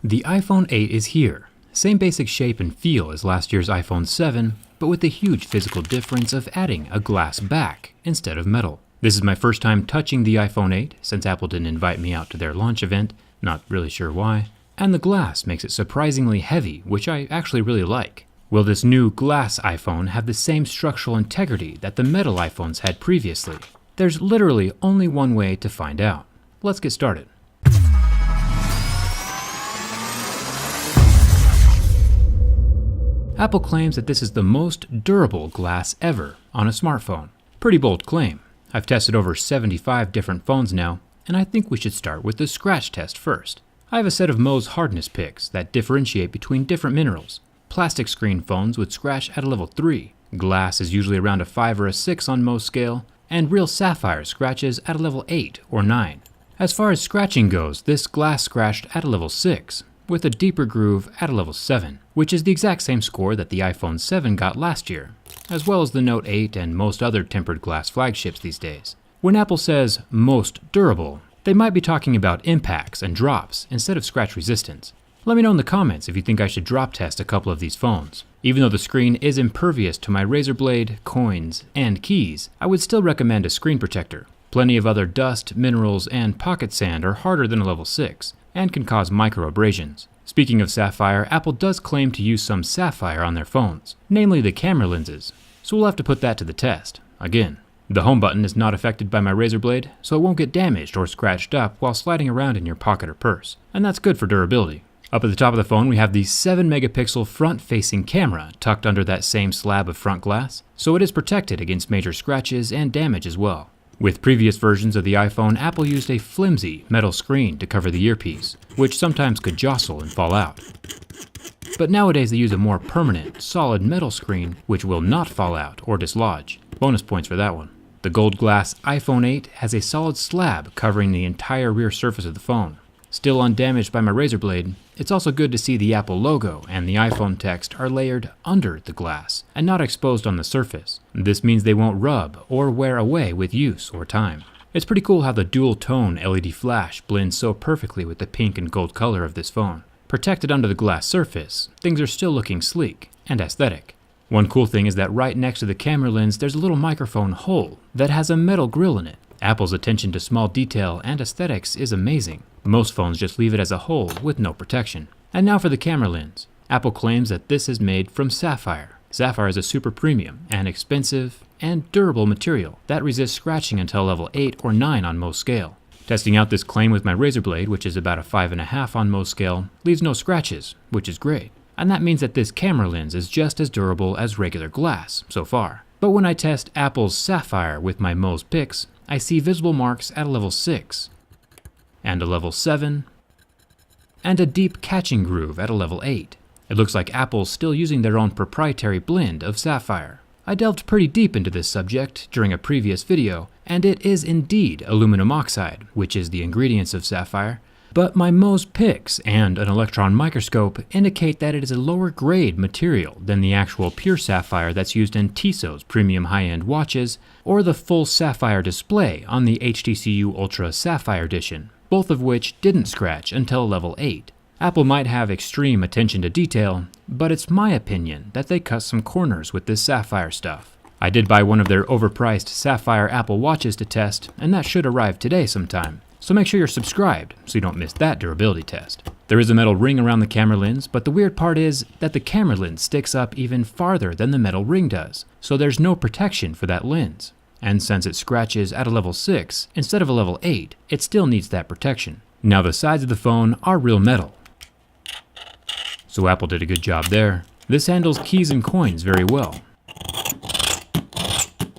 The iPhone 8 is here. Same basic shape and feel as last year's iPhone 7, but with the huge physical difference of adding a glass back instead of metal. This is my first time touching the iPhone 8 since Apple didn't invite me out to their launch event, not really sure why, and the glass makes it surprisingly heavy, which I actually really like. Will this new glass iPhone have the same structural integrity that the metal iPhones had previously? There's literally only one way to find out. Let's get started. Apple claims that this is the most durable glass ever on a smartphone. Pretty bold claim. I've tested over 75 different phones now, and I think we should start with the scratch test first. I have a set of Mohs hardness picks that differentiate between different minerals. Plastic screen phones would scratch at a level 3, glass is usually around a 5 or a 6 on Mohs scale, and real sapphire scratches at a level 8 or 9. As far as scratching goes, this glass scratched at a level 6, with a deeper groove at a level 7, which is the exact same score that the iPhone 7 got last year, as well as the Note 8 and most other tempered glass flagships these days. When Apple says most durable, they might be talking about impacts and drops instead of scratch resistance. Let me know in the comments if you think I should drop test a couple of these phones. Even though the screen is impervious to my razor blade, coins, and keys, I would still recommend a screen protector. Plenty of other dust, minerals, and pocket sand are harder than a level 6, and can cause micro abrasions. Speaking of sapphire, Apple does claim to use some sapphire on their phones, namely the camera lenses, so we'll have to put that to the test. Again, the home button is not affected by my razor blade, so it won't get damaged or scratched up while sliding around in your pocket or purse, and that's good for durability. Up at the top of the phone, we have the 7-megapixel front-facing camera tucked under that same slab of front glass, so it is protected against major scratches and damage as well. With previous versions of the iPhone, Apple used a flimsy metal screen to cover the earpiece, which sometimes could jostle and fall out. But nowadays they use a more permanent, solid metal screen which will not fall out or dislodge. Bonus points for that one. The gold glass iPhone 8 has a solid slab covering the entire rear surface of the phone. Still undamaged by my razor blade, it's also good to see the Apple logo and the iPhone text are layered under the glass and not exposed on the surface. This means they won't rub or wear away with use or time. It's pretty cool how the dual-tone LED flash blends so perfectly with the pink and gold color of this phone. Protected under the glass surface, things are still looking sleek and aesthetic. One cool thing is that right next to the camera lens there's a little microphone hole that has a metal grill in it. Apple's attention to small detail and aesthetics is amazing. Most phones just leave it as a hole with no protection. And now for the camera lens. Apple claims that this is made from sapphire. Sapphire is a super premium and expensive and durable material that resists scratching until level 8 or 9 on Mohs scale. Testing out this claim with my razor blade, which is about a 5.5 on Mohs scale, leaves no scratches, which is great. And that means that this camera lens is just as durable as regular glass so far. But when I test Apple's sapphire with my Mohs picks, I see visible marks at a level 6, and a level 7, and a deep catching groove at a level 8. It looks like Apple's still using their own proprietary blend of sapphire. I delved pretty deep into this subject during a previous video, and it is indeed aluminum oxide, which is the ingredients of sapphire, but my Mohs picks and an electron microscope indicate that it is a lower grade material than the actual pure sapphire that's used in Tissot's premium high-end watches or the full sapphire display on the HTC Ultra Sapphire Edition, both of which didn't scratch until level 8. Apple might have extreme attention to detail, but it's my opinion that they cut some corners with this sapphire stuff. I did buy one of their overpriced sapphire Apple watches to test, and that should arrive today sometime. So make sure you're subscribed so you don't miss that durability test. There is a metal ring around the camera lens, but the weird part is that the camera lens sticks up even farther than the metal ring does, so there's no protection for that lens. And since it scratches at a level 6 instead of a level 8, it still needs that protection. Now the sides of the phone are real metal, so Apple did a good job there. This handles keys and coins very well,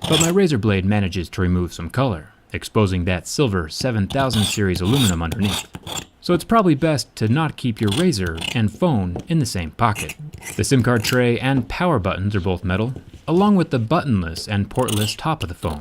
but my razor blade manages to remove some color, exposing that silver 7000 series aluminum underneath. So it's probably best to not keep your razor and phone in the same pocket. The SIM card tray and power buttons are both metal, along with the buttonless and portless top of the phone.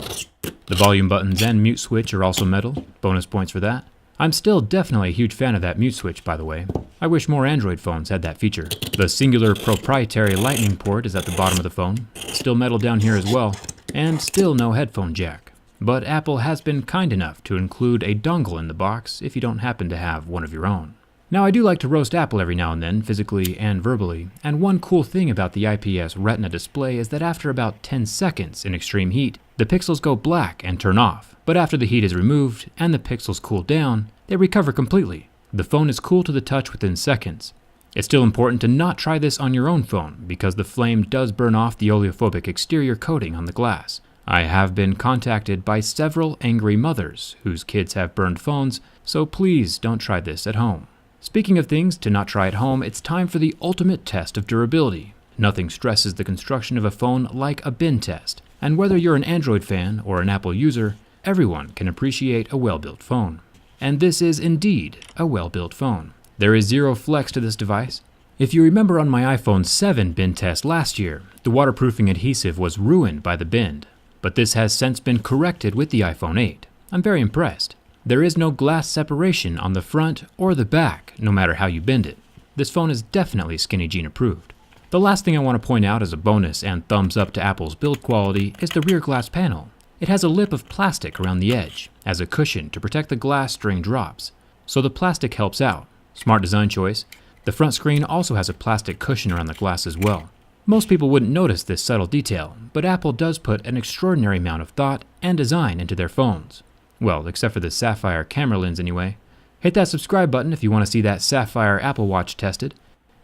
The volume buttons and mute switch are also metal, bonus points for that. I'm still definitely a huge fan of that mute switch, by the way. I wish more Android phones had that feature. The singular proprietary lightning port is at the bottom of the phone, still metal down here as well, and still no headphone jack. But Apple has been kind enough to include a dongle in the box if you don't happen to have one of your own. Now, I do like to roast Apple every now and then, physically and verbally, and one cool thing about the IPS Retina display is that after about 10 seconds in extreme heat, the pixels go black and turn off, but after the heat is removed and the pixels cool down, they recover completely. The phone is cool to the touch within seconds. It's still important to not try this on your own phone, because the flame does burn off the oleophobic exterior coating on the glass. I have been contacted by several angry mothers whose kids have burned phones, so please don't try this at home. Speaking of things to not try at home, it's time for the ultimate test of durability. Nothing stresses the construction of a phone like a bin test, and whether you're an Android fan or an Apple user, everyone can appreciate a well-built phone. And this is indeed a well-built phone. There is zero flex to this device. If you remember on my iPhone 7 bin test last year, the waterproofing adhesive was ruined by the bend, but this has since been corrected with the iPhone 8. I'm very impressed. There is no glass separation on the front or the back, no matter how you bend it. This phone is definitely skinny jean approved. The last thing I want to point out as a bonus and thumbs up to Apple's build quality is the rear glass panel. It has a lip of plastic around the edge as a cushion to protect the glass during drops, so the plastic helps out. Smart design choice. The front screen also has a plastic cushion around the glass as well. Most people wouldn't notice this subtle detail, but Apple does put an extraordinary amount of thought and design into their phones. Well, except for the sapphire camera lens anyway. Hit that subscribe button if you want to see that sapphire Apple Watch tested,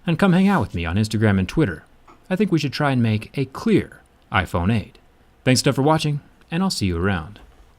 and come hang out with me on Instagram and Twitter. I think we should try and make a clear iPhone 8. Thanks for watching, and I'll see you around.